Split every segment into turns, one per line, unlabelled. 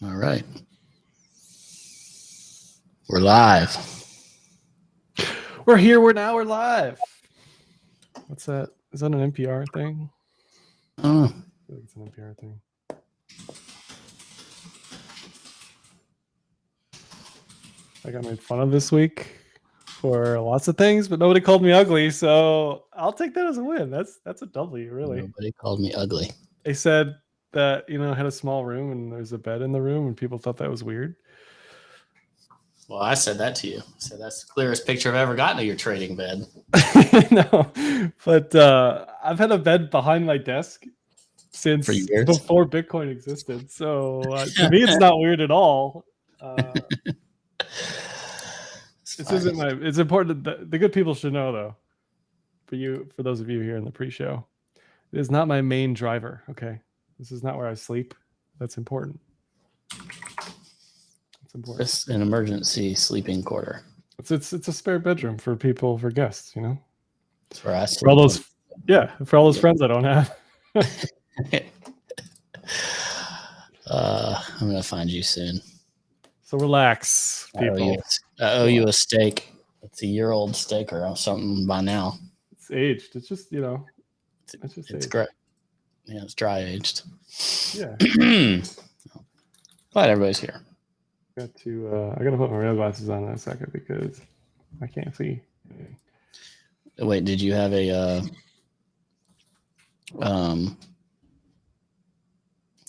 All right. We're live.
We're here. We're live. What's that? Is that an NPR thing?
I don't know.
I feel like it's an NPR thing. I got made fun of this week for lots of things, but nobody called me ugly, so I'll take that as a win. That's a W, really.
Nobody called me ugly.
They said that, I had a small room and there's a bed in the room, and people thought that was weird.
Well, I said that to you. I said that's the clearest picture I've ever gotten of your trading bed.
No, but I've had a bed behind my desk since before Bitcoin existed. So to me, it's not weird at all. This isn't it's important that the good people should know, though, for those of you here in the pre-show, it is not my main driver. Okay. This is not where I sleep. That's important. It's important.
It's an emergency sleeping quarter.
It's a spare bedroom for guests,
That's where I sleep.
For all those friends I don't have.
I'm gonna find you soon.
So relax, people.
I owe you a steak. It's a year-old steak or something by now.
It's aged. It's just
it's great. Yeah, it's dry aged.
Yeah.
Glad everybody's here.
I gotta put my real glasses on in a second because I can't see.
Wait, did you have a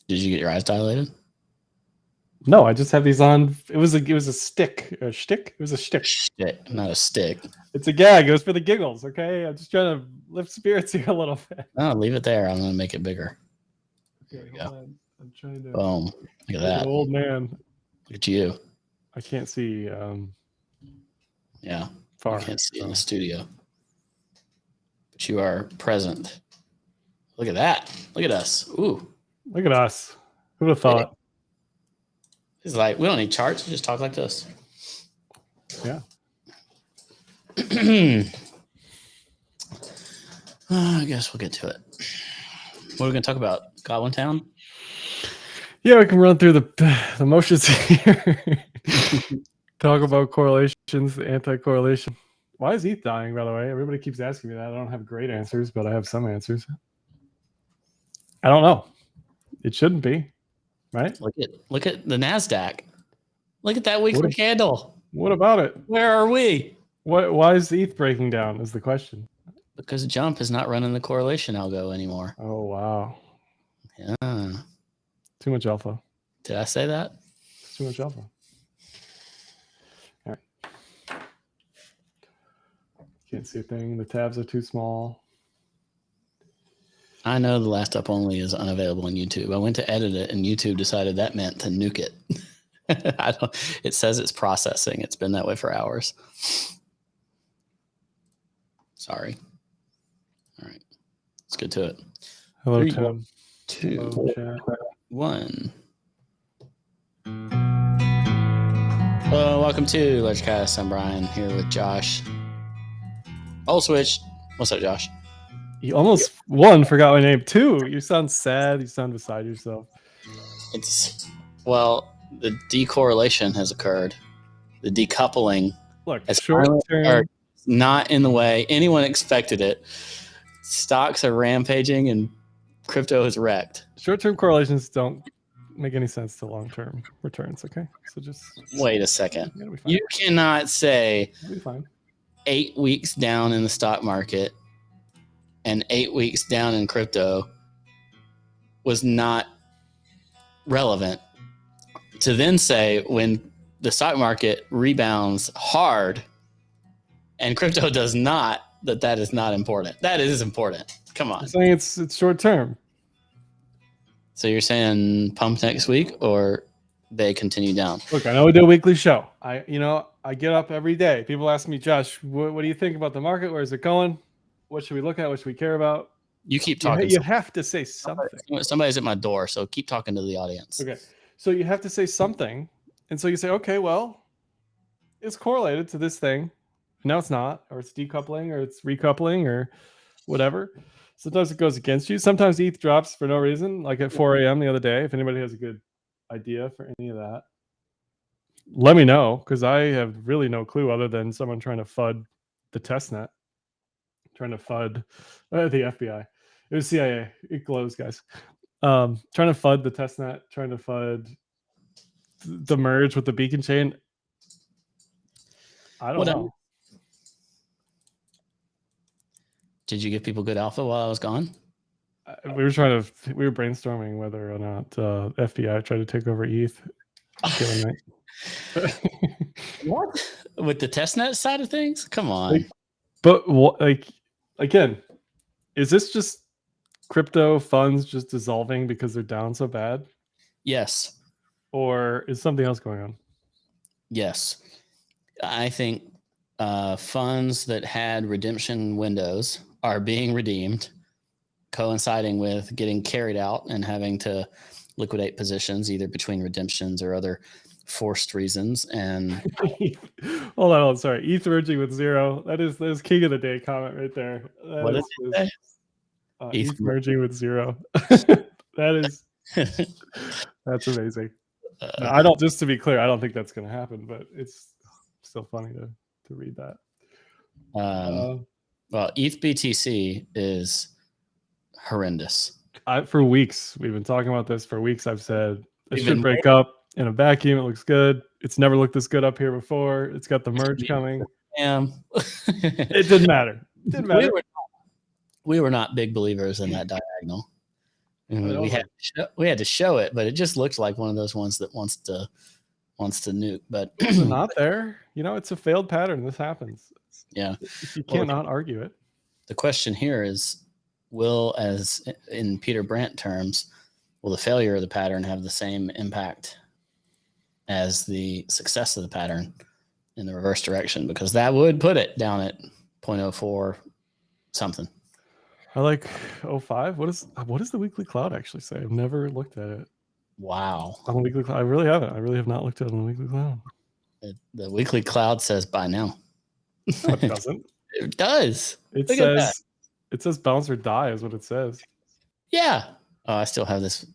did you get your eyes dilated?
No, I just have these on. It was a stick. A shtick? It was a shtick.
Shtick, not a stick.
It's a gag. It was for the giggles, okay? I'm just trying to lift spirits here a little bit.
No, leave it there. I'm gonna make it bigger.
There we go. I'm trying to.
Boom. Look at that.
An old man.
Look at you.
I can't see.
Yeah.
Far.
I can't see in the studio. But you are present. Look at that. Look at us. Ooh.
Look at us. Who would have thought?
It's like, we don't need charts. We just talk like this.
Yeah.
I guess we'll get to it. What are we going to talk about? Goblin Town?
Yeah, we can run through the motions here. Talk about correlations, the anti-correlation. Why is ETH dying, by the way? Everybody keeps asking me that. I don't have great answers, but I have some answers. I don't know. It shouldn't be, right?
Look at the NASDAQ. Look at that weekly candle.
What about it?
Where are we?
Why is ETH breaking down is the question.
Because Jump is not running the correlation algo anymore.
Oh, wow.
Yeah.
Too much alpha.
Did I say that?
It's too much alpha. All right. Can't see a thing. The tabs are too small.
I know the last up only is unavailable on YouTube. I went to edit it, and YouTube decided that meant to nuke it. It says it's processing. It's been that way for hours. Sorry. All right. Let's get to it.
Hello,
3,
Tim.
2,
Hello,
1. Hello, welcome to Ledgecast. I'm Brian here with Josh. Oh, switch. What's up, Josh?
You almost forgot my name. 2. You sound sad. You sound beside yourself.
The decorrelation has occurred. The decoupling
has occurred.
Not in the way anyone expected it. Stocks are rampaging and crypto is wrecked.
Short-term correlations don't make any sense to long-term returns. Okay, so just
wait a second. You cannot say 8 weeks down in the stock market and 8 weeks down in crypto was not relevant to then say when the stock market rebounds hard and crypto does not, that is not important. That is important. Come on.
I'm saying it's short term.
So you're saying pump next week or they continue down?
Look, I know we do a weekly show. I get up every day. People ask me, Josh, what do you think about the market? Where is it going? What should we look at? What should we care about?
You keep talking.
You have to say something.
Somebody's at my door, so keep talking to the audience.
Okay. So you have to say something. And so you say, okay, well, it's correlated to this thing. No, it's not. Or it's decoupling, or it's recoupling, or whatever. Sometimes it goes against you. Sometimes ETH drops for no reason, like at 4 a.m. the other day. If anybody has a good idea for any of that, let me know, because I have really no clue other than someone trying to FUD the testnet, trying to FUD the FBI. It was CIA. It glows, guys. Trying to FUD the testnet, trying to FUD the merge with the beacon chain. I don't know.
Did you give people good alpha while I was gone?
We were brainstorming whether or not FBI tried to take over ETH.
What? With the testnet side of things? Come on.
Again, is this just crypto funds just dissolving because they're down so bad?
Yes.
Or is something else going on?
Yes. I think funds that had redemption windows are being redeemed, coinciding with getting carried out and having to liquidate positions either between redemptions or other forced reasons. And
hold on, sorry. ETH merging with zero. That is king of the day comment right there.
What is it?
ETH merging with zero. That's amazing. I don't. Just to be clear, I don't think that's going to happen, but it's still funny to read that.
Well, ETH BTC is horrendous.
For weeks, we've been talking about this. For weeks, I've said it should break up in a vacuum. It looks good. It's never looked this good up here before. It's got the merge coming. It didn't matter.
We were not big believers in that diagonal. We had to show it, but it just looks like one of those ones that wants to nuke. But
it's not there. It's a failed pattern. This happens.
Yeah,
you cannot argue it.
The question here is, as in Peter Brandt terms, will the failure of the pattern have the same impact as the success of the pattern in the reverse direction? Because that would put it down at 0.04 something.
I like 05. What does the weekly cloud actually say? I've never looked at it.
Wow.
On the weekly cloud, I really haven't. I really have not looked at it on the weekly cloud.
The weekly cloud says buy now.
No, it doesn't.
It does.
It says bounce or die is what it says.
Yeah. Oh, I still have this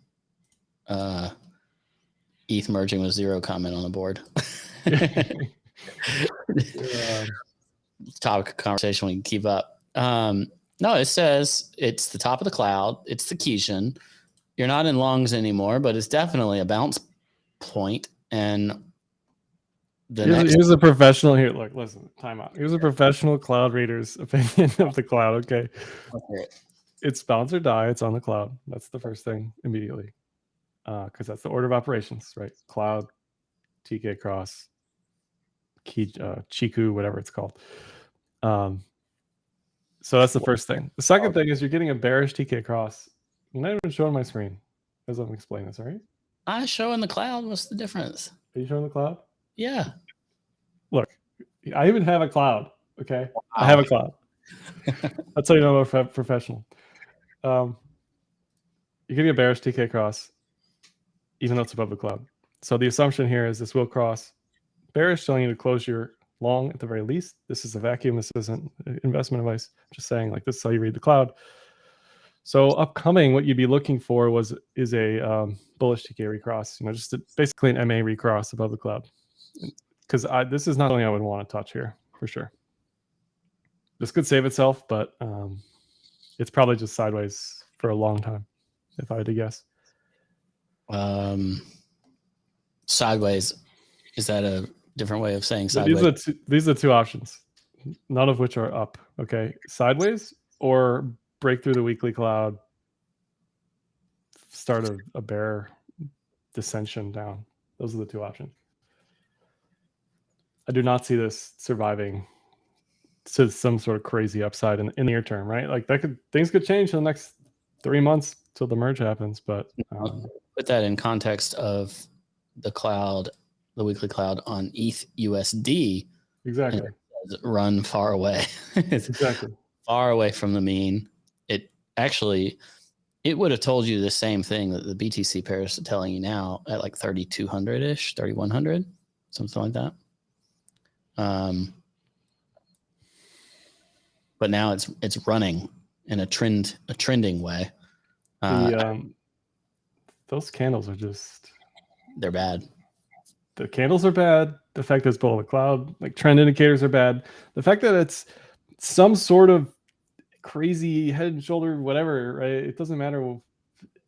ETH merging with zero comment on the board. Topic of conversation we can keep up. No, it says it's the top of the cloud. It's the Keyshian. You're not in longs anymore, but it's definitely a bounce point. And here's
a professional here. Look, listen, time out. Here's a professional cloud reader's opinion of the cloud. Okay. It's bounce or die. It's on the cloud. That's the first thing immediately. Because that's the order of operations, right? Cloud, TK cross, Chiku, whatever it's called. So that's the first thing. The second thing is you're getting a bearish TK cross. I'm not even showing my screen as I'm explaining this, right?
I show in the cloud. What's the difference?
Are you showing the cloud?
Yeah.
Look, I even have a cloud. Okay. Wow. I have a cloud. That's how you know I'm a professional. You're getting a bearish TK cross, even though it's above the cloud. So the assumption here is this will cross. Bearish telling you to close your long at the very least. This is a vacuum. This isn't investment advice. I'm just saying, like, this is how you read the cloud. So upcoming, what you'd be looking for is a bullish TK recross. Just basically an MA recross above the cloud. Because this is not something I would want to touch here for sure. This could save itself, but it's probably just sideways for a long time, if I had to guess.
Sideways, is that a different way of saying sideways?
These are two options, none of which are up. Okay, sideways or break through the weekly cloud, start a bear dissension down. Those are the two options. I do not see this surviving to some sort of crazy upside in the near term, right? Like things could change in the next 3 months till the merge happens. But
put that in context of the cloud, the weekly cloud on ETH USD.
Exactly.
Run far away.
Exactly.
Far away from the mean. It would have told you the same thing that the BTC pair is telling you now at like 3,200-ish, 3,100, something like that. But now it's running in a trending way.
Those candles are just
they're bad.
The candles are bad. The fact that it's below the cloud, like trend indicators are bad. The fact that it's some sort of crazy head and shoulder, whatever, right? It doesn't matter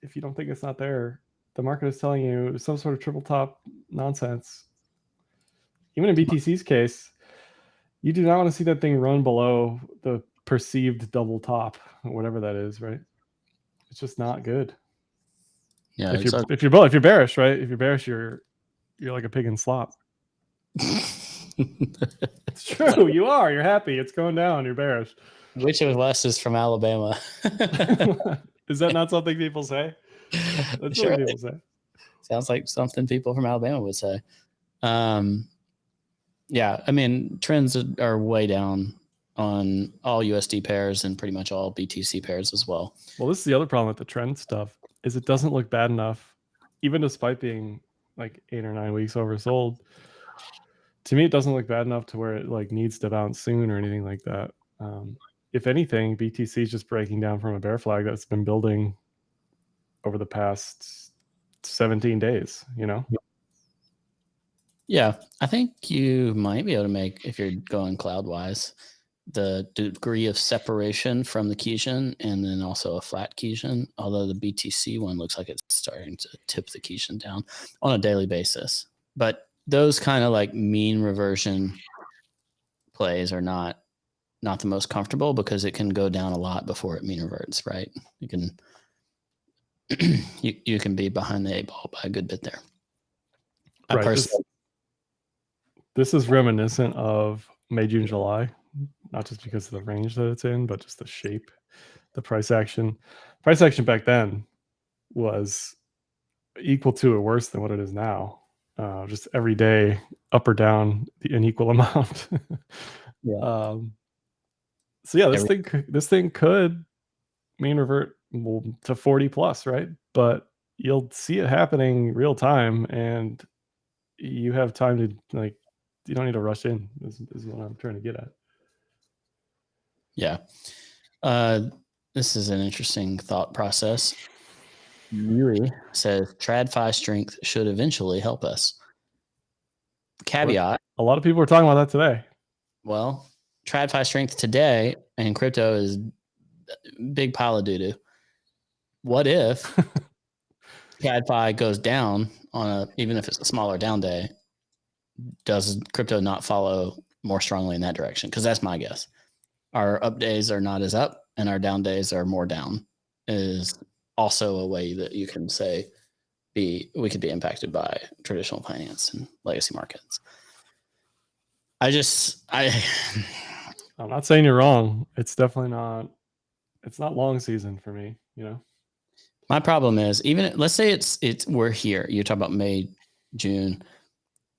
if you don't think it's not there. The market is telling you some sort of triple top nonsense. Even in BTC's case, you do not want to see that thing run below the perceived double top, or whatever that is, right? It's just not good.
Yeah.
If you're bearish, right? If you're bearish, you're like a pig in slop. It's true. You are. You're happy. It's going down. You're bearish.
Which of us is from Alabama?
Is that not something people say? That's
Sure.
what people say.
Sounds like something people from Alabama would say. Yeah, I mean, trends are way down on all USD pairs and pretty much all BTC pairs as well.
Well, this is the other problem with the trend stuff, is it doesn't look bad enough, even despite being like 8 or 9 weeks oversold. To me, it doesn't look bad enough to where it like needs to bounce soon or anything like that. If anything, BTC is just breaking down from a bear flag that's been building over the past 17 days, you know?
Yeah, I think you might be able to make, if you're going cloud-wise, the degree of separation from the Keynesian and then also a flat Keynesian, although the BTC one looks like it's starting to tip the Keynesian down on a daily basis. But those kind of like mean reversion plays are not the most comfortable because it can go down a lot before it mean reverts, right? You can you can be behind the 8 ball by a good bit there.
Right. This is reminiscent of May, June, July, not just because of the range that it's in, but just the shape, the price action. Price action back then was equal to or worse than what it is now. Just every day, up or down, an equal amount.
Yeah.
So yeah, this thing could mean revert to 40 plus, right? But you'll see it happening real time, and you have time to like. You don't need to rush in. Is what I'm trying to get at.
Yeah. This is an interesting thought process. Yuri says TradFi strength should eventually help us. Caveat.
A lot of people are talking about that today.
Well, TradFi strength today and crypto is a big pile of doo-doo. What if TradFi goes down on even if it's a smaller down day, does crypto not follow more strongly in that direction? Because that's my guess. Our up days are not as up and our down days are more down is also a way that you can say we could be impacted by traditional finance and legacy markets.
I'm not saying you're wrong. It's definitely not. It's not long season for me, you know.
My problem is, even let's say it's we're here. You're talking about May, June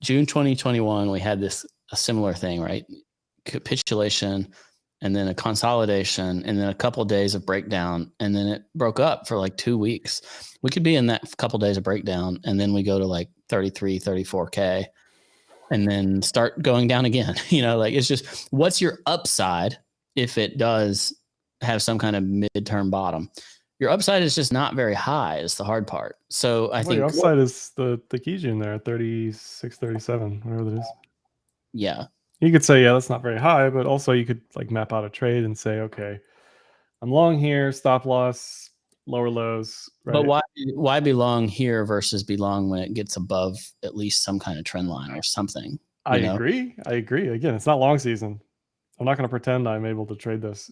2021. We had a similar thing, right? Capitulation, and then a consolidation, and then a couple of days of breakdown, and then it broke up for like 2 weeks. We could be in that couple of days of breakdown, and then we go to like 33, 34K, and then start going down again. You know, like it's just, what's your upside if it does have some kind of midterm bottom? Your upside is just not very high is the hard part. So I think
your upside is the Keynesian there at 36, 37, whatever that is.
Yeah.
You could say, yeah, that's not very high, but also you could like map out a trade and say, okay, I'm long here, stop loss, lower lows. Right?
But why be long here versus be long when it gets above at least some kind of trend line or something?
I agree. Again, it's not long season. I'm not going to pretend I'm able to trade this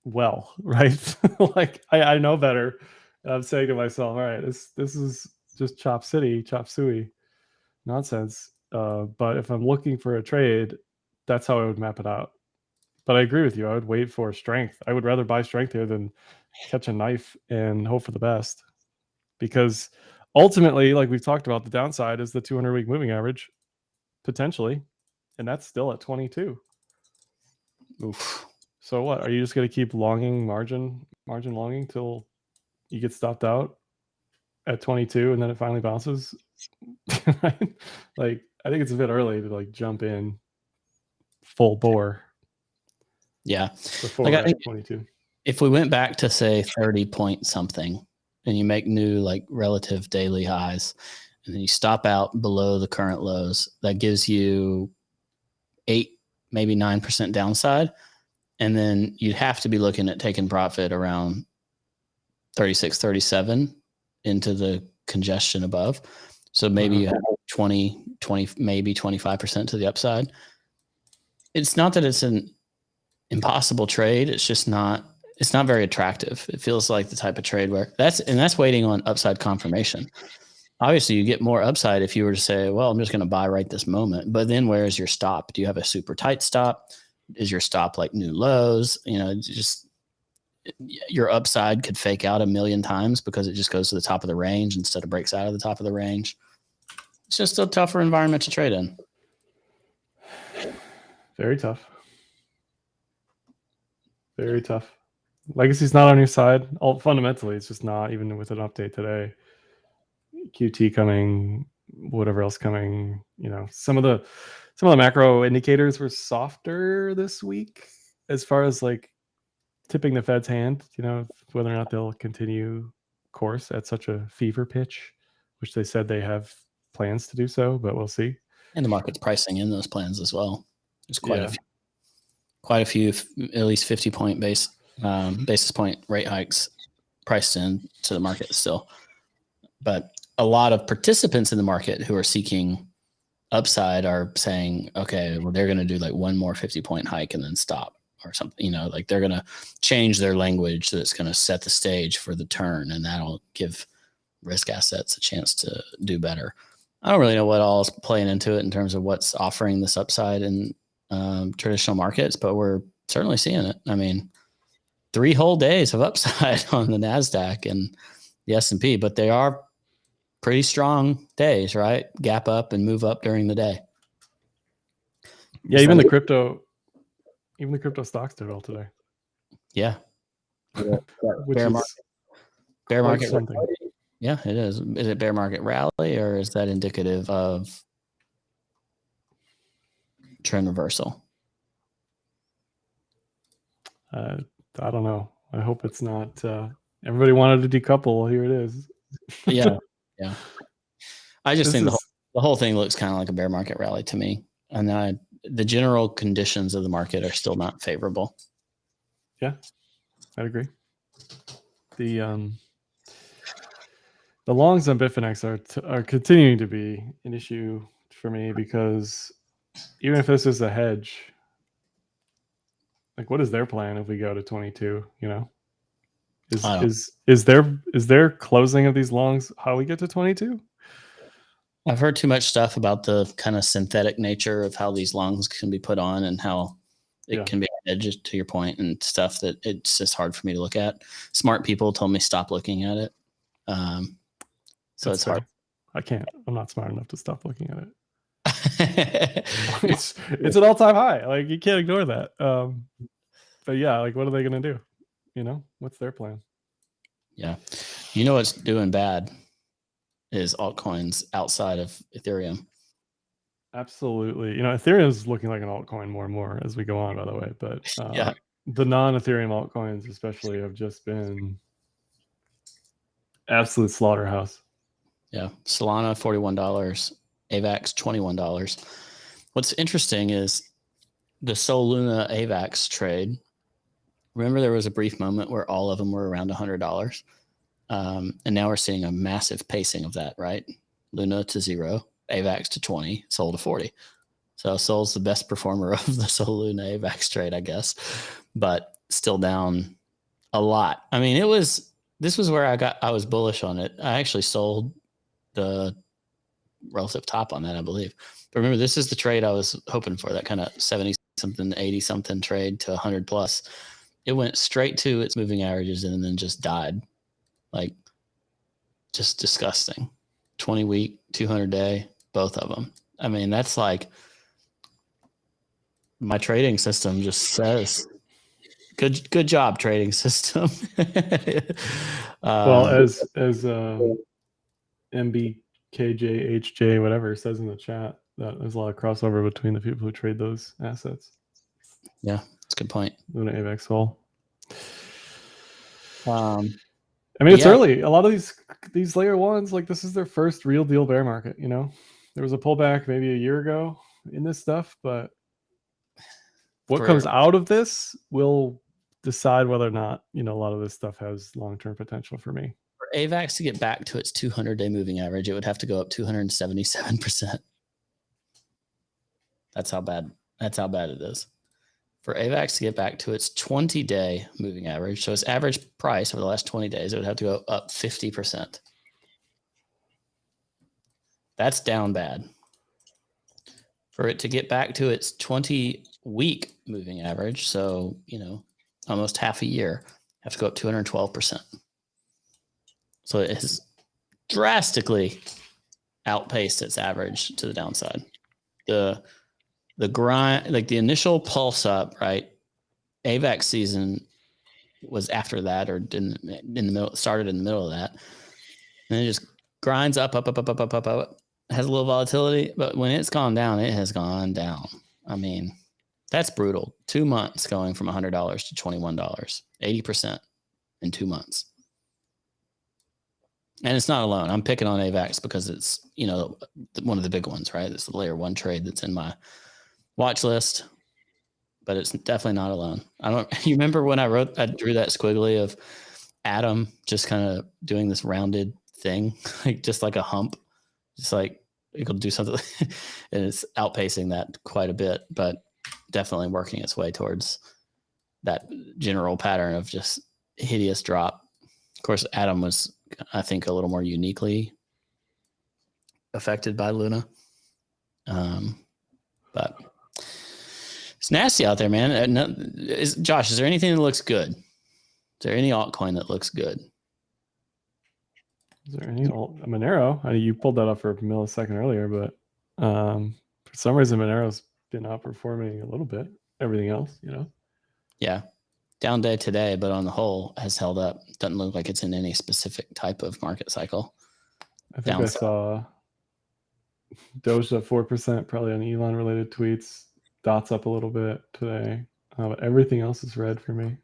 well, right? Like I know better. I'm saying to myself, all right, this is just chop suey nonsense. But if I'm looking for a trade, that's how I would map it out. But I agree with you. I would wait for strength. I would rather buy strength here than catch a knife and hope for the best. Because ultimately, like we've talked about, the downside is the 200-week moving average, potentially. And that's still at 22.
Oof.
So what? Are you just going to keep longing margin longing till you get stopped out at 22 and then it finally bounces? Right? Like, I think it's a bit early to like jump in full bore.
Yeah.
Before like, 22.
If we went back to say 30 point something and you make new like relative daily highs and then you stop out below the current lows. That gives you 8, maybe 9% downside. And then you'd have to be looking at taking profit around 36, 37 into the congestion above. So maybe you have 20, maybe 25% to the upside. It's not that it's an impossible trade. It's just not, it's not very attractive. It feels like the type of trade where that's waiting on upside confirmation. Obviously you get more upside if you were to say, well, I'm just going to buy right this moment, but then where is your stop? Do you have a super tight stop? Is your stop like new lows? You know, just your upside could fake out a million times because it just goes to the top of the range instead of breaks out of the top of the range. It's just a tougher environment to trade in.
Very tough. Very tough. Legacy's not on your side. Fundamentally, it's just not, even with an update today. QT coming, whatever else coming, you know, some of the macro indicators were softer this week as far as like tipping the Fed's hand, you know, whether or not they'll continue course at such a fever pitch, which they said they have plans to do so, but we'll see.
And the market's pricing in those plans as well. There's quite a few, at least 50-point basis point rate hikes priced in to the market still. But a lot of participants in the market who are seeking upside are saying, okay, well, they're going to do like one more 50-point hike and then stop or something, you know, like they're going to change their language that's going to set the stage for the turn, and that'll give risk assets a chance to do better. I don't really know what all is playing into it in terms of what's offering this upside in traditional markets, but we're certainly seeing it. I mean, 3 whole days of upside on the NASDAQ and the S&P, but they are pretty strong days, right? Gap up and move up during the day.
Yeah, even the crypto stocks did well today.
Yeah.
Which is
bear market something. Yeah, it is. Is it bear market rally, or is that indicative of trend reversal?
I don't know. I hope it's not. Everybody wanted to decouple. Here it is.
Yeah. I just think the whole thing looks kind of like a bear market rally to me, and the general conditions of the market are still not favorable.
Yeah, I'd agree. The longs on Bitfinex are continuing to be an issue for me, because even if this is a hedge, like, what is their plan if we go to 22? You know, is their closing of these longs how we get to 22?
I've heard too much stuff about the kind of synthetic nature of how these longs can be put on and how it can be hedged, to your point, and stuff that it's just hard for me to look at. Smart people told me stop looking at it. So it's hard.
I can't. I'm not smart enough to stop looking at it. It's an all-time high. Like, you can't ignore that. But yeah, like, what are they going to do? You know, what's their plan?
Yeah. You know what's doing bad is altcoins outside of Ethereum.
Absolutely. You know, Ethereum is looking like an altcoin more and more as we go on, by the way. But the non-Ethereum altcoins especially have just been absolute slaughterhouse.
Yeah. Solana, $41. AVAX, $21. What's interesting is the Soluna AVAX trade. Remember, there was a brief moment where all of them were around $100. And now we're seeing a massive pacing of that, right? Luna to 0, AVAX to 20, Sol to 40. So Sol's the best performer of the Soluna AVAX trade, I guess, but still down a lot. I mean, this was where I was bullish on it. I actually sold the relative top on that, I believe. But remember, this is the trade I was hoping for, that kind of 70 something, 80 something trade to 100 plus. It went straight to its moving averages and then just died. Like, just disgusting. 20 week, 200 day, both of them. I mean, that's like, my trading system just says, good job, trading system.
Well, as MBKJHJ, whatever, says in the chat, that there's a lot of crossover between the people who trade those assets.
Yeah, that's a good point.
Luna AVAX Sol. I mean, it's early. A lot of these layer ones, like this is their first real deal bear market. You know, there was a pullback maybe a year ago in this stuff, but what comes out of this will decide whether or not, you know, a lot of this stuff has long-term potential for me.
For AVAX to get back to its 200-day moving average, it would have to go up 277%. That's how bad it is. For AVAX to get back to its 20-day moving average, so its average price over the last 20 days, it would have to go up 50%. That's down bad. For it to get back to its 20-week moving average, so, you know, almost half a year, have to go up 212%. So it has drastically outpaced its average to the downside. The grind, like the initial pulse up, right? AVAX season was after that, or didn't in the middle, started in the middle of that, and it just grinds up, has a little volatility, but when it's gone down, it has gone down. I mean, that's brutal. 2 months going from $100 to $21, 80% in 2 months. And it's not alone. I'm picking on AVAX because it's, you know, one of the big ones, right? It's the layer one trade that's in my watch list, but it's definitely not alone. You remember when I drew that squiggly of Adam just kind of doing this rounded thing, like just like a hump, just like it could do something, and it's outpacing that quite a bit, but definitely working its way towards that general pattern of just hideous drop. Of course, Adam was, I think, a little more uniquely affected by Luna. But it's nasty out there, man. Josh, is there anything that looks good? Is there any altcoin that looks good?
Is there any Monero? I mean, you pulled that up for a millisecond earlier, but for some reason, Monero's been outperforming a little bit. Everything else, you know?
Yeah. Down day today, but on the whole has held up. Doesn't look like it's in any specific type of market cycle.
I think I saw Doge up 4%, probably on Elon related tweets. Dots up a little bit today. But everything else is red for me.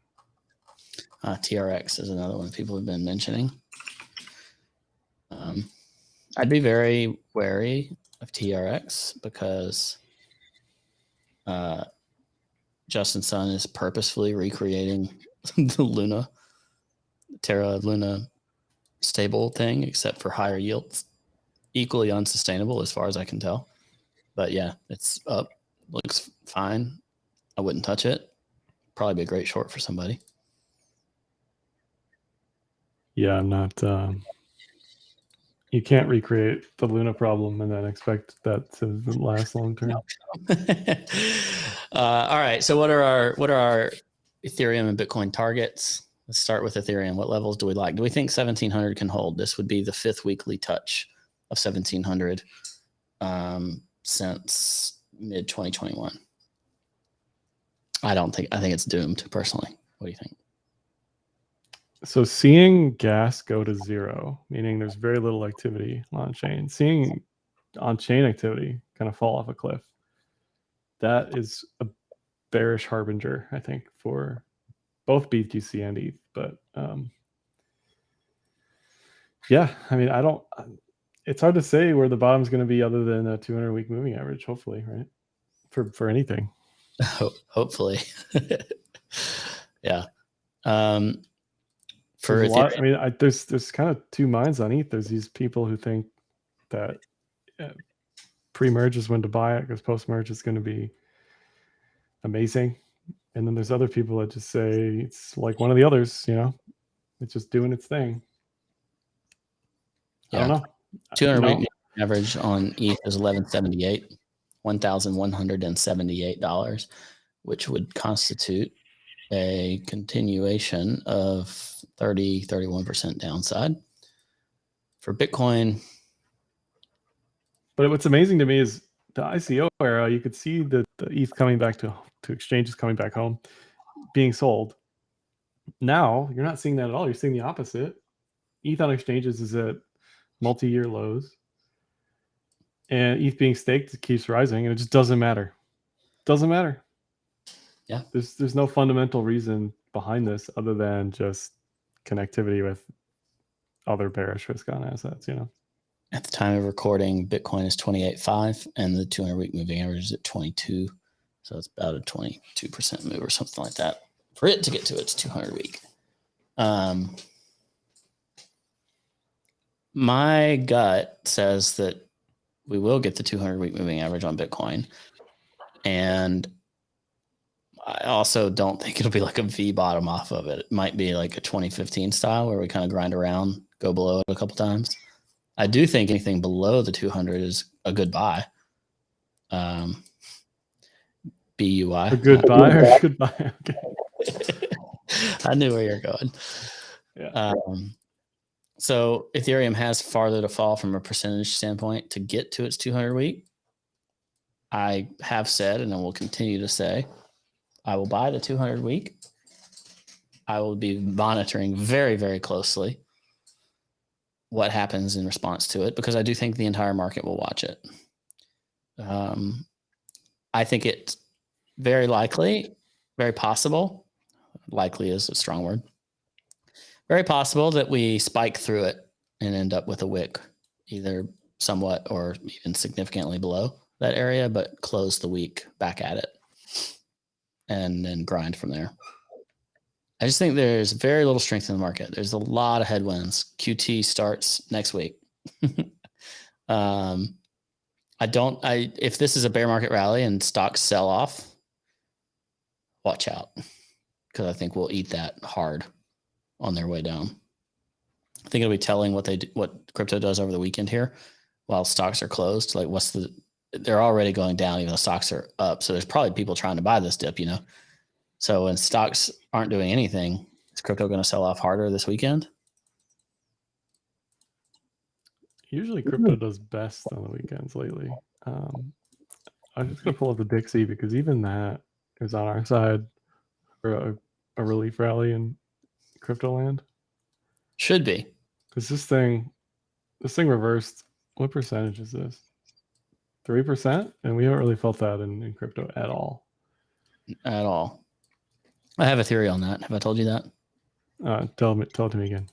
TRX is another one people have been mentioning. I'd be very wary of TRX because Justin Sun is purposefully recreating the Terra Luna stable thing, except for higher yields. Equally unsustainable as far as I can tell. But yeah, it's up. Looks fine. I wouldn't touch it. Probably be a great short for somebody.
Yeah, I'm not. You can't recreate the Luna problem and then expect that to last long term.
All right. So what are our Ethereum and Bitcoin targets? Let's start with Ethereum. What levels do we like? Do we think 1700 can hold? This would be the 5th weekly touch of 1700 since mid 2021. I think it's doomed personally. What do you think?
So seeing gas go to zero, meaning there's very little activity on chain, seeing on chain activity kind of fall off a cliff, that is a bearish harbinger, I think, for both BTC and ETH. But yeah, I mean, it's hard to say where the bottom's going to be other than a 200-week moving average, hopefully, right? For anything.
Hopefully. Yeah.
For a lot, I mean, there's kind of two minds on ETH. There's these people who think that pre-merge is when to buy it because post-merge is going to be amazing. And then there's other people that just say it's like one of the others, you know, it's just doing its thing. Yeah. I don't know.
200-week average on ETH is 1178, $1,178, which would constitute a continuation of 31% downside. For Bitcoin.
But what's amazing to me is the ICO era, you could see the ETH coming back to exchanges coming back home, being sold. Now, you're not seeing that at all. You're seeing the opposite. ETH on exchanges is at multi-year lows. And ETH being staked keeps rising, and it just doesn't matter. Doesn't matter.
Yeah.
There's no fundamental reason behind this other than just connectivity with other bearish risk on assets,
At the time of recording, Bitcoin is 28.5 and the 200-week moving average is at 22. So it's about a 22% move or something like that for it to get to its 200-week. My gut says that we will get the 200-week moving average on Bitcoin. And I also don't think it'll be like a V bottom off of it. It might be like a 2015 style where we kind of grind around, go below it a couple times. I do think anything below the 200 is a good buy. BUI.
A good buy or a good buy? Okay.
I knew where you're going.
Yeah.
So Ethereum has farther to fall from a percentage standpoint to get to its 200-week. I have said, and I will continue to say, I will buy the 200-week. I will be monitoring very, very closely what happens in response to it, because I do think the entire market will watch it. I think it's very likely, very possible. Likely is a strong word. Very possible that we spike through it and end up with a wick, either somewhat or even significantly below that area, but close the week back at it and then grind from there. I just think there's very little strength in the market. There's a lot of headwinds. QT starts next week. If this is a bear market rally and stocks sell off, watch out, because I think we'll eat that hard on their way down. I think it'll be telling what crypto does over the weekend here while stocks are closed. Like they're already going down, even though stocks are up. So there's probably people trying to buy this dip, So when stocks aren't doing anything, is crypto going to sell off harder this weekend?
Usually crypto does best on the weekends lately. I'm just going to pull up the Dixie because even that is on our side for a relief rally in crypto land.
Should be.
Because this thing reversed. What percentage is this? 3%? And we haven't really felt that in crypto at all.
At all. I have a theory on that. Have I told you that?
Tell it to me again.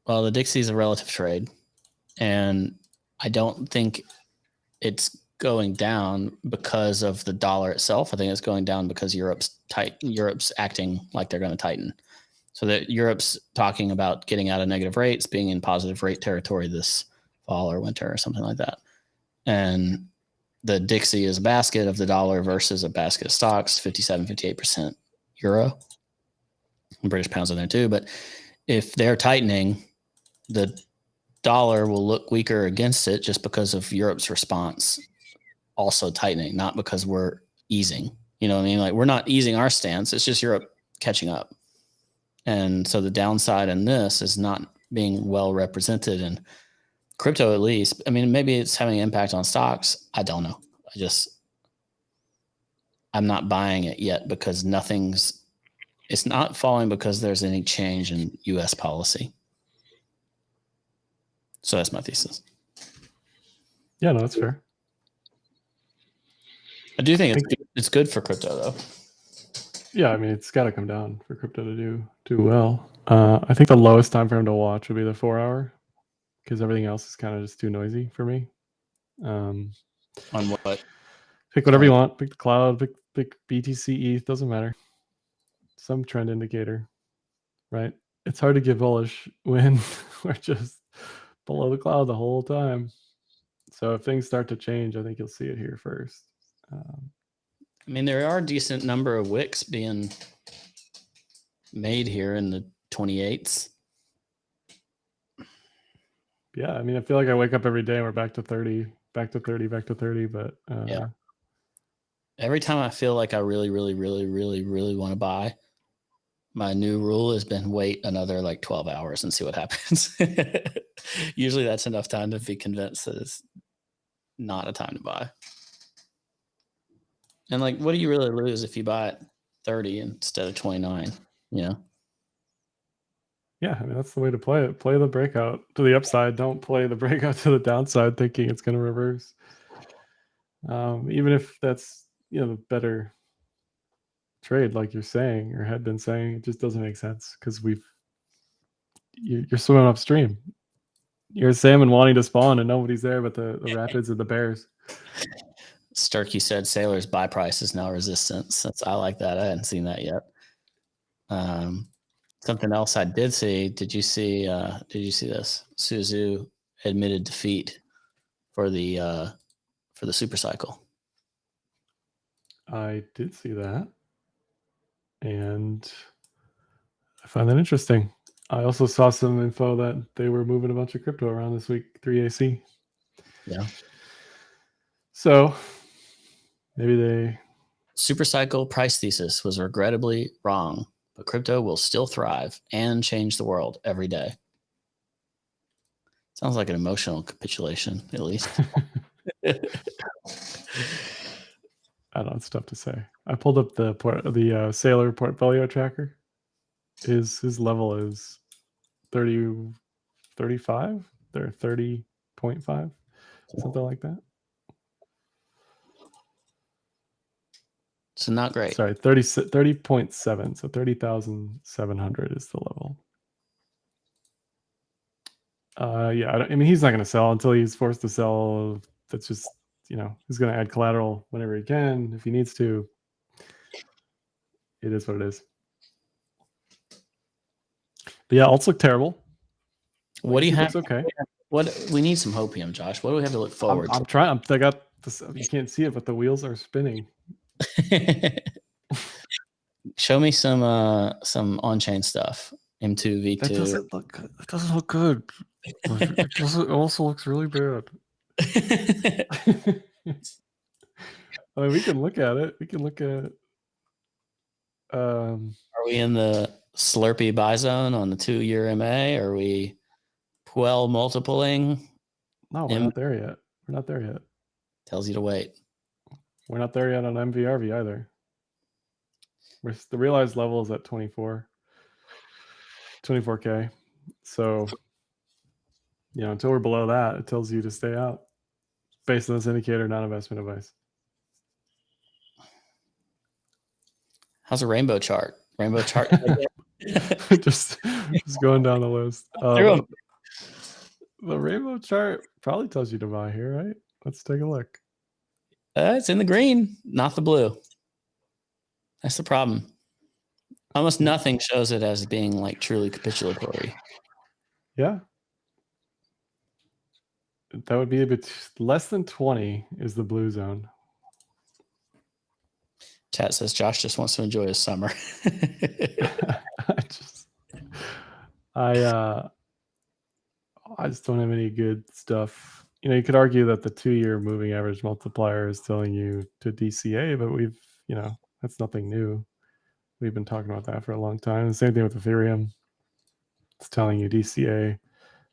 Well, the Dixie is a relative trade, and I don't think it's going down because of the dollar itself. I think it's going down because Europe's acting like they're going to tighten. So that Europe's talking about getting out of negative rates, being in positive rate territory this fall or winter or something like that. And the Dixie is a basket of the dollar versus a basket of stocks, 57, 58% euro. British pounds in there too. But if they're tightening, the dollar will look weaker against it just because of Europe's response also tightening, not because we're easing. You know what I mean? Like, we're not easing our stance. It's just Europe catching up. And so the downside in this is not being well represented in crypto, at least. I mean, maybe it's having an impact on stocks. I don't know. I'm not buying it yet because it's not falling because there's any change in U.S. policy. So that's my thesis.
Yeah, no, that's fair.
I do think it's good for crypto, though.
Yeah, I mean, it's got to come down for crypto to do well. I think the lowest time frame to watch would be the 4-hour, because everything else is kind of just too noisy for me.
On what?
Pick whatever you want. Pick the cloud. Pick BTC, ETH. Doesn't matter. Some trend indicator, right? It's hard to get bullish when we're just below the cloud the whole time. So if things start to change, I think you'll see it here first.
I mean, there are a decent number of wicks being made here in the 28s.
Yeah, I mean, I feel like I wake up every day and we're back to 30, back to 30, back to 30. But
yeah. Every time I feel like I really, really, really, really, really want to buy, my new rule has been wait another like 12 hours and see what happens. Usually that's enough time to be convinced that it's not a time to buy. And like, what do you really lose if you buy at 30 instead of 29?
Yeah, I mean, that's the way to play it. Play the breakout to the upside. Don't play the breakout to the downside thinking it's going to reverse. Even if that's, the better trade, like you're saying or had been saying, it just doesn't make sense because we've you're swimming upstream. You're a salmon wanting to spawn and nobody's there but the rapids and the bears.
Sturkey said Sailor's buy price is now resistance. I like that. I hadn't seen that yet. Something else I did see. Did you see this? Suzu admitted defeat for the super cycle.
I did see that, and I find that interesting. I also saw some info that they were moving a bunch of crypto around this week, 3AC.
Yeah.
So maybe they...
Super cycle price thesis was regrettably wrong, but crypto will still thrive and change the world every day. Sounds like an emotional capitulation, at least.
I don't know. It's tough to say. I pulled up the Sailor portfolio tracker. His level is 35 or 30.5, something like that.
So not great.
Sorry, 30.7. So 30,700 is the level. Yeah, I mean, he's not going to sell until he's forced to sell. That's just, he's going to add collateral whenever he can, if he needs to. It is what it is. But yeah, alts look terrible.
What do you have?
Okay.
We need some hopium, Josh. What do we have to look forward to?
I'm trying. I got this. You can't see it, but the wheels are spinning.
Show me some on-chain stuff. M2 V2.
That doesn't look good. It doesn't look good. It also looks really bad. I mean, we can look at it. We can look at.
Are we in the Slurpee buy zone on the 2-year MA? Are we Puel multipling?
No, we're not there yet. We're not there yet.
Tells you to wait.
We're not there yet on MVRV either. The realized level is at 24K. So, until we're below that, it tells you to stay out. Based on this indicator, not investment advice.
How's a rainbow chart?
just going down the list. The rainbow chart probably tells you to buy here, right? Let's take a look.
It's in the green, not the blue. That's the problem. Almost nothing shows it as being like truly capitulatory.
Yeah. That would be a bit less than 20 is the blue zone.
Chat says Josh just wants to enjoy his summer.
I just don't have any good stuff. You could argue that the 2-year moving average multiplier is telling you to DCA, but that's nothing new. We've been talking about that for a long time. The same thing with Ethereum. It's telling you DCA.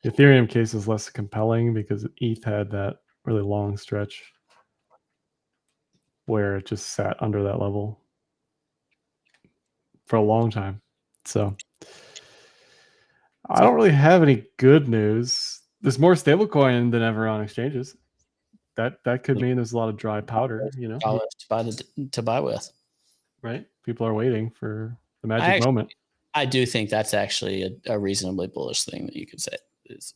The Ethereum case is less compelling because ETH had that really long stretch where it just sat under that level for a long time. So I don't really have any good news. There's more stablecoin than ever on exchanges. That could mean there's a lot of dry powder,
to buy with.
Right? People are waiting for the magic moment.
I do think that's actually a reasonably bullish thing that you could say. Is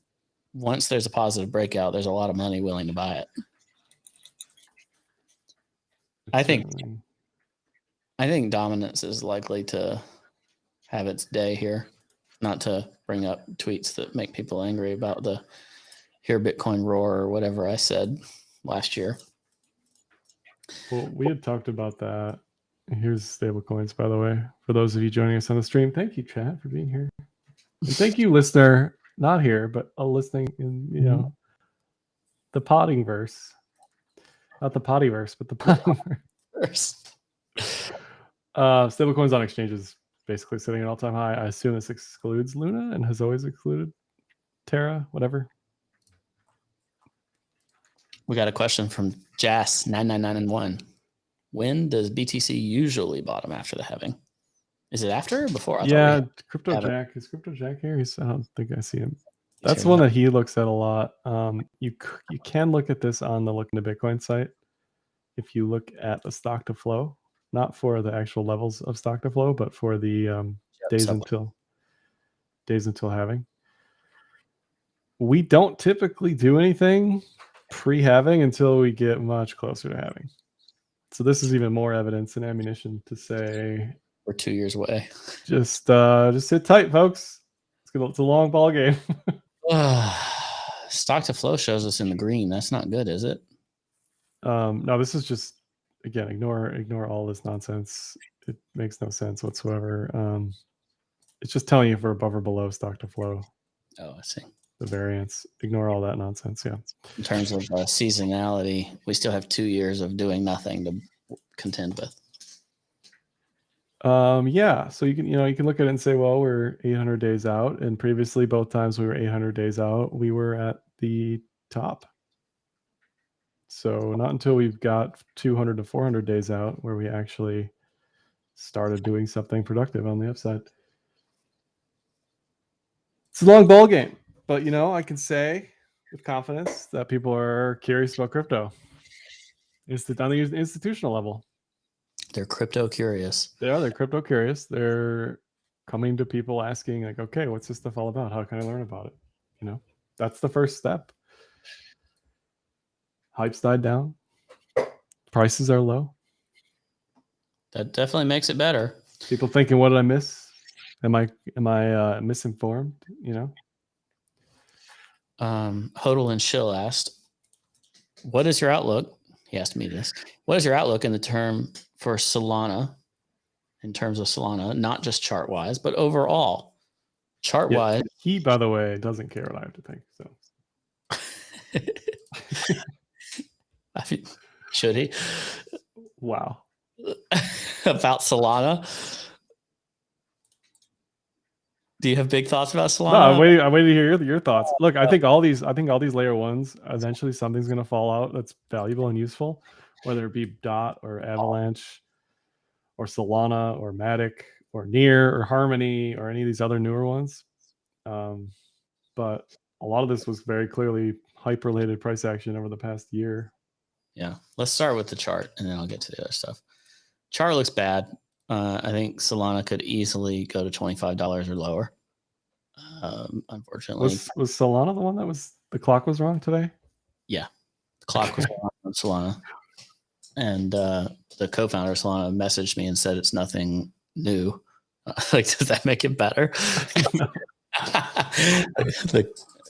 once there's a positive breakout, there's a lot of money willing to buy it. I think dominance is likely to have its day here. Not to bring up tweets that make people angry about the "Hear Bitcoin Roar" or whatever I said last year.
Well, we had talked about that. Here's stablecoins, by the way, for those of you joining us on the stream. Thank you, chat, for being here, and thank you, listener, not here but listening in the potting verse, not the potty verse, but the potting verse. Stablecoins on exchanges basically sitting at all-time high. I assume this excludes Luna and has always excluded Terra, whatever.
We got a question from Jas99991. When does BTC usually bottom after the halving? Is it after or before?
Crypto Jack. Is Crypto Jack here? I don't think I see him. That's one that he looks at a lot. You can look at this on the Look into Bitcoin site. If you look at the stock to flow, not for the actual levels of stock to flow, but for the days until halving. we don't typically do anything pre-halving until we get much closer to halving. So this is even more evidence and ammunition to say
we're 2 years away.
Just sit tight, folks. It's a long ball game.
Stock to flow shows us in the green. That's not good, is it?
No, this is just, again, ignore all this nonsense. It makes no sense whatsoever. It's just telling you if we're above or below stock to flow.
Oh, I see.
The variance. Ignore all that nonsense. Yeah.
In terms of seasonality, we still have 2 years of doing nothing to contend with.
Yeah. So you can look at it and say, well, we're 800 days out, and previously both times we were 800 days out, we were at the top. So not until we've got 200 to 400 days out where we actually started doing something productive on the upside. It's a long ball game, but I can say with confidence that people are curious about crypto. It's on the institutional level.
They're crypto curious.
They're crypto curious. They're coming to people asking like, okay, what's this stuff all about? How can I learn about it? That's the first step. Hype's died down. Prices are low.
That definitely makes it better.
People thinking, what did I miss? Am I misinformed?
Hodel and Schill asked, what is your outlook? He asked me this. What is your outlook in the term for Solana, in terms of Solana, not just chart wise, but overall? Chart wise.
He, by the way, doesn't care what I have to think. So
Should he?
Wow.
About Solana? Do you have big thoughts about Solana?
No, I'm waiting to hear your thoughts. Look, I think all these layer ones, eventually something's going to fall out that's valuable and useful, whether it be DOT or Avalanche or Solana or Matic or Near or Harmony or any of these other newer ones. But a lot of this was very clearly hype-related price action over the past year.
Yeah. Let's start with the chart, and then I'll get to the other stuff. Chart looks bad. I think Solana could easily go to $25 or lower. Unfortunately.
Was Solana the one that the clock was wrong today?
Yeah. The clock was wrong on Solana. And the co-founder of Solana messaged me and said it's nothing new. Does that make it better?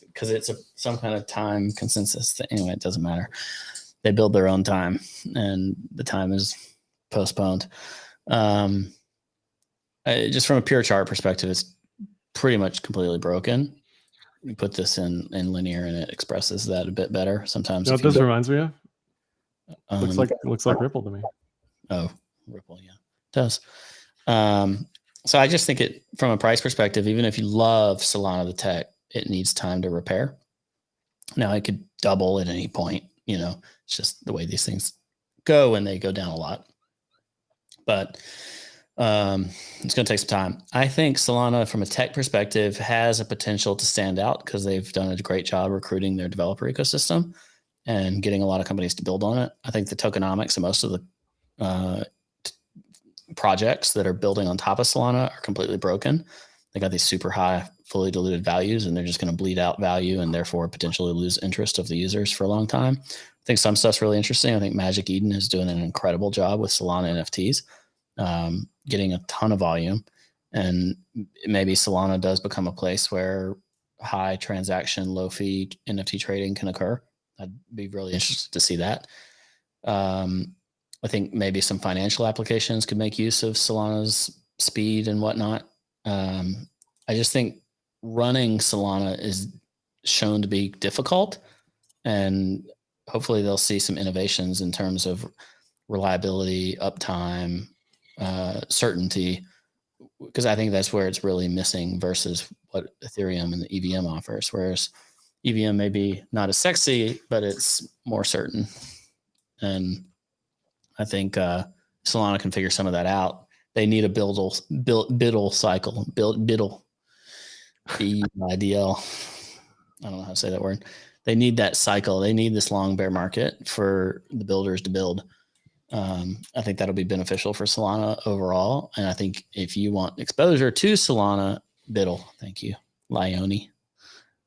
Because it's some kind of time consensus thing. Anyway, it doesn't matter. They build their own time, and the time is postponed. Just from a pure chart perspective, it's pretty much completely broken. You put this in linear, and it expresses that a bit better. Sometimes.
You know what this reminds me of? Looks like Ripple to me.
Oh, Ripple, yeah, it does. So I just think it, from a price perspective, even if you love Solana the tech, it needs time to repair. Now it could double at any point. It's just the way these things go when they go down a lot. But it's going to take some time. I think Solana, from a tech perspective, has a potential to stand out because they've done a great job recruiting their developer ecosystem and getting a lot of companies to build on it. I think the tokenomics and most of the projects that are building on top of Solana are completely broken. They got these super high, fully diluted values, and they're just going to bleed out value and therefore potentially lose interest of the users for a long time. I think some stuff's really interesting. I think Magic Eden is doing an incredible job with Solana NFTs, getting a ton of volume. And maybe Solana does become a place where high transaction, low fee NFT trading can occur. I'd be really interested to see that. I think maybe some financial applications could make use of Solana's speed and whatnot. I just think running Solana is shown to be difficult, and hopefully they'll see some innovations in terms of reliability, uptime, certainty, because I think that's where it's really missing versus what Ethereum and the EVM offers, whereas EVM may be not as sexy, but it's more certain. And I think Solana can figure some of that out. They need a biddle cycle. Biddle. B-I-D-L. I don't know how to say that word. They need that cycle. They need this long bear market for the builders to build. I think that'll be beneficial for Solana overall. And I think if you want exposure to Solana, biddle. Thank you, Lione.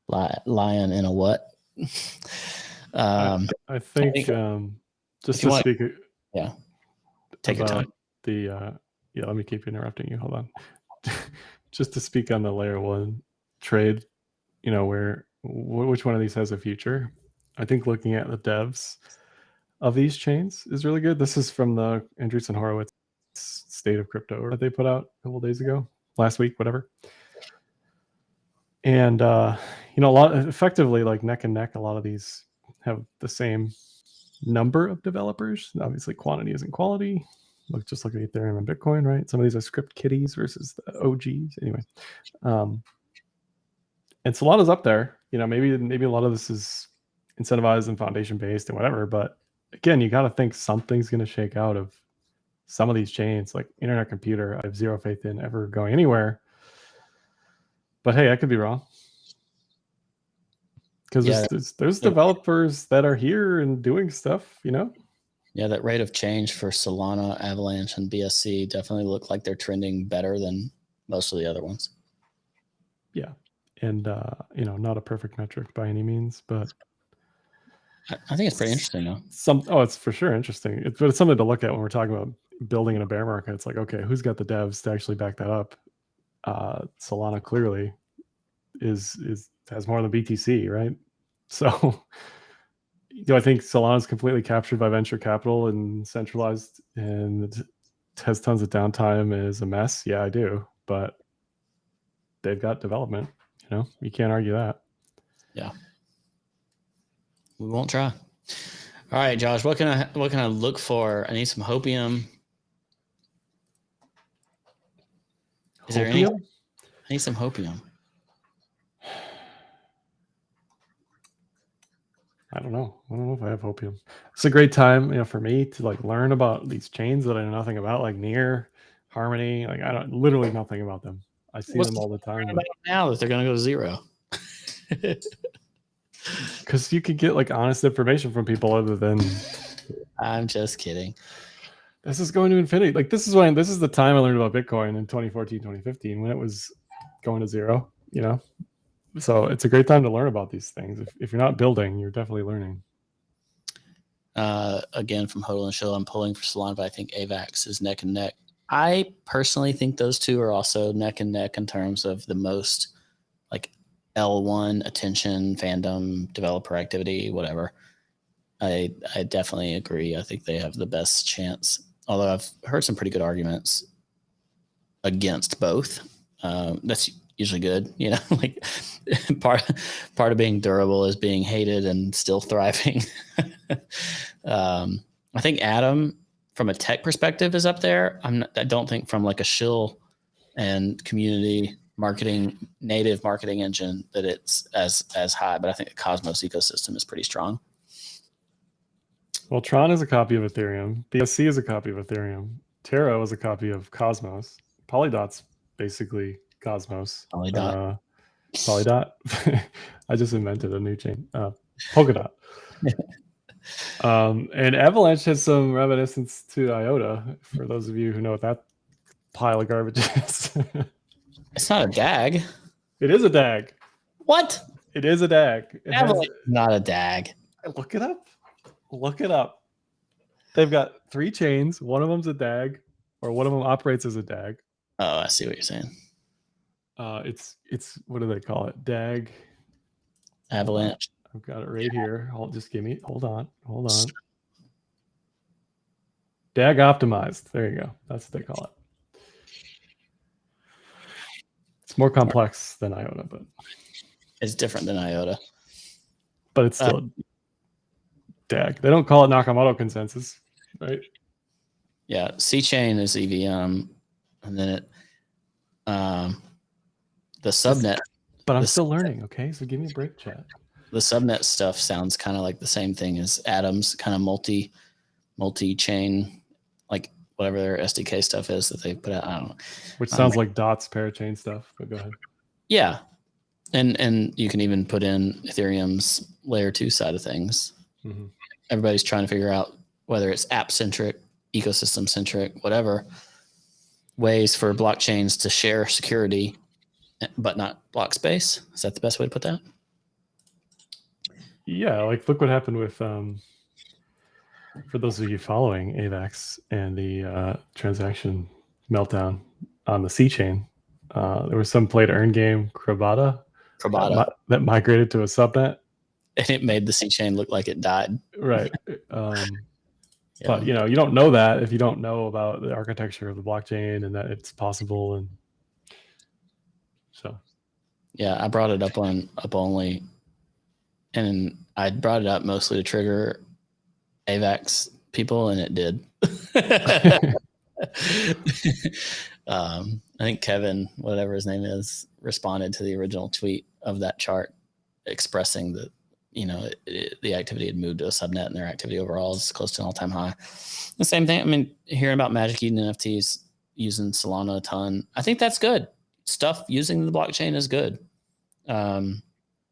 Lion in a what?
I think just to speak.
Yeah. Take your time.
Yeah, let me keep interrupting you. Hold on. Just to speak on the layer 1 trade, which one of these has a future? I think looking at the devs of these chains is really good. This is from the Andreessen Horowitz State of Crypto that they put out a couple days ago, last week, whatever. And a lot effectively like neck and neck. A lot of these have the same number of developers. Obviously, quantity isn't quality. Just look at Ethereum and Bitcoin, right? Some of these are script kiddies versus the OGs. Anyway, and Solana's up there. Maybe a lot of this is incentivized and foundation based and whatever. But again, you got to think something's going to shake out of some of these chains, like Internet Computer. I have zero faith in ever going anywhere. But hey, I could be wrong. Because there's developers that are here and doing stuff,
Yeah, that rate of change for Solana, Avalanche, and BSC definitely look like they're trending better than most of the other ones.
Yeah. And, not a perfect metric by any means, but
I think it's pretty interesting, though.
It's for sure interesting. But it's something to look at when we're talking about building in a bear market. It's like, okay, who's got the devs to actually back that up? Solana clearly has more than BTC, right? So do I think Solana's completely captured by venture capital and centralized and has tons of downtime and is a mess? Yeah, I do. But they've got development. You can't argue that.
Yeah. We won't try. All right, Josh, what can I look for? I need some hopium. Is there any? I need some hopium.
I don't know if I have hopium. It's a great time, for me to learn about these chains that I know nothing about, like Near, Harmony. I don't literally nothing about them. I see them all the time.
But now that they're going to go to zero.
Because you could get honest information from people other than.
I'm just kidding.
This is going to infinity. This is the time I learned about Bitcoin in 2014, 2015 when it was going to zero. So it's a great time to learn about these things. If you're not building, you're definitely learning.
Again, from Hodl and Shill, I'm pulling for Solana, but I think AVAX is neck and neck. I personally think those two are also neck and neck in terms of the most L1 attention, fandom, developer activity, whatever. I definitely agree. I think they have the best chance. Although I've heard some pretty good arguments against both. That's usually good, part of being durable is being hated and still thriving. I think Adam, from a tech perspective, is up there. I don't think from a shill and community marketing, native marketing engine that it's as high, but I think the Cosmos ecosystem is pretty strong.
Well, Tron is a copy of Ethereum. BSC is a copy of Ethereum. Taro is a copy of Cosmos. Polydot's basically Cosmos.
Polydot.
I just invented a new chain. Polkadot. And Avalanche has some reminiscence to IOTA, for those of you who know what that pile of garbage is.
It's not a DAG.
It is a DAG.
What?
It is a DAG.
Not a DAG.
Look it up. Look it up. They've got 3 chains. One of them's a DAG, or one of them operates as a DAG.
Oh, I see what you're saying.
It's what do they call it? DAG.
Avalanche.
I've got it right here. Hold on. DAG optimized. There you go. That's what they call it. It's more complex than IOTA, but
it's different than IOTA.
But it's still DAG. They don't call it Nakamoto consensus, right?
Yeah, C-chain is EVM, and then the subnet.
But I'm still learning. Okay, so give me a break, chat.
The subnet stuff sounds kind of like the same thing as Atom's kind of multi-chain, whatever their SDK stuff is that they put out. I don't know.
Which sounds like Dot's parachain stuff, but go ahead.
Yeah. And you can even put in Ethereum's layer 2 side of things. Mm-hmm. Everybody's trying to figure out whether it's app-centric, ecosystem-centric, whatever, ways for blockchains to share security, but not block space. Is that the best way to put that?
Yeah, like look what happened with for those of you following AVAX and the transaction meltdown on the C chain. There was some play to earn game, Krabata, that migrated to a subnet,
and it made the C chain look like it died.
Right. But you don't know that if you don't know about the architecture of the blockchain and that it's possible. And so,
yeah, I brought it up only, and I brought it up mostly to trigger AVAX people, and it did. I think Kevin, whatever his name is, responded to the original tweet of that chart expressing that the activity had moved to a subnet and their activity overall is close to an all-time high. The same thing. I mean, hearing about Magic Eden NFTs using Solana a ton, I think that's good. Stuff using the blockchain is good.
Yeah,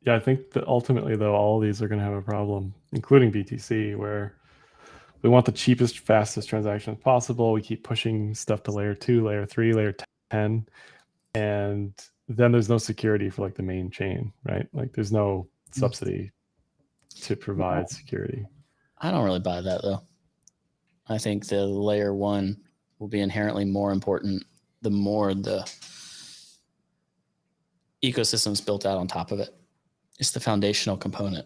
I think that ultimately, though, all of these are going to have a problem, including BTC, where we want the cheapest, fastest transactions possible. We keep pushing stuff to layer 2, layer 3, layer 10, and then there's no security for like the main chain, right? Like there's no subsidy to provide security.
I don't really buy that, though. I think the layer 1 will be inherently more important the more the ecosystem's built out on top of it. It's the foundational component.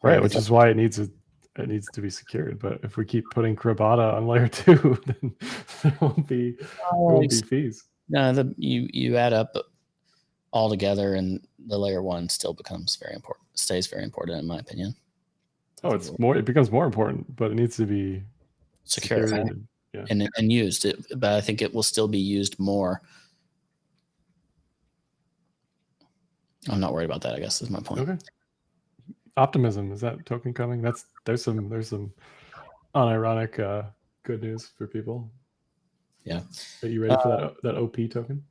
Right, which is why it needs to be secured. But if we keep putting Krabata on layer 2, then there won't be fees.
No, you add up all together, and the layer 1 still becomes very important. Stays very important, in my opinion.
Oh, it becomes more important, but it needs to be
secure and used. But I think it will still be used more. I'm not worried about that, I guess, is my point.
Okay. Optimism, is that token coming? There's some unironic good news for people.
Yeah.
Are you ready for that OP token?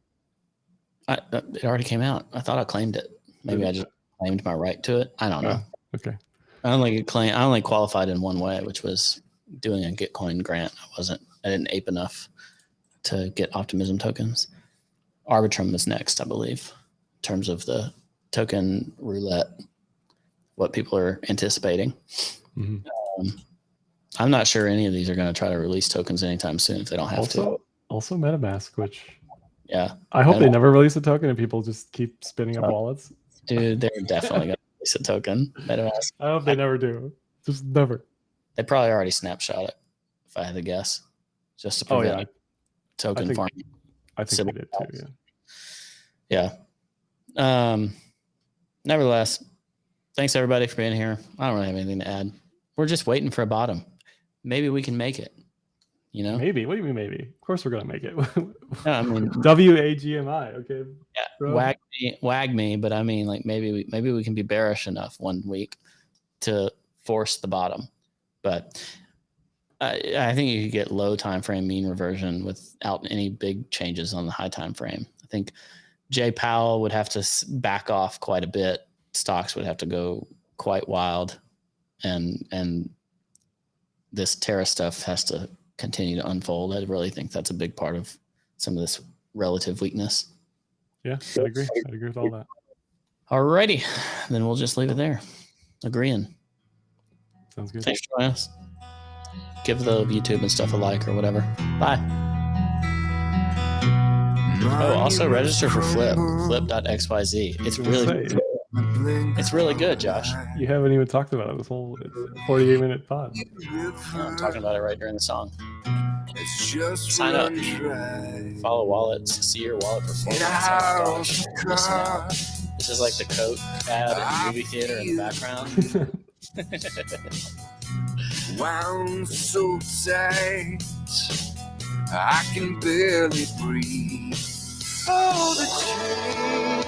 It already came out. I thought I claimed it. Maybe I just claimed my right to it. I don't know.
Okay.
I only qualified in one way, which was doing a Gitcoin grant. I didn't ape enough to get Optimism tokens. Arbitrum is next, I believe, in terms of the token roulette, what people are anticipating.
Mm-hmm.
I'm not sure any of these are going to try to release tokens anytime soon if they don't have to.
Also MetaMask, which
I
hope they never release a token and people just keep spinning up wallets.
Dude, they're definitely going to release a token. MetaMask.
I hope they never do. Just never.
They probably already snapshot it, if I had to guess, just to prevent token farming.
I think they did too,
yeah. Nevertheless, thanks everybody for being here. I don't really have anything to add. We're just waiting for a bottom. Maybe we can make it.
Maybe. What do you mean maybe? Of course we're gonna make it.
No, I mean
WAGMI. Okay.
Yeah, wag me. But I mean, like maybe we can be bearish enough one week to force the bottom. But I think you could get low time frame mean reversion without any big changes on the high time frame. I think Jay Powell would have to back off quite a bit. Stocks would have to go quite wild, and this Terra stuff has to continue to unfold. I really think that's a big part of some of this relative weakness.
Yeah, I agree. I agree with all that.
Alrighty, then we'll just leave it there. Agreeing.
Sounds good.
Thanks for joining us. Give the YouTube and stuff a like or whatever. Bye. Oh, also register for flip.xyz. It's really good, Josh.
You haven't even talked about it this whole 48-minute pod.
I'm talking about it right during the song. Sign up. Follow wallets. See your wallet performance. Oh my gosh. This is like the Coke ad at the movie theater in the background.
Wound so tight, I can barely breathe. Oh, the chain.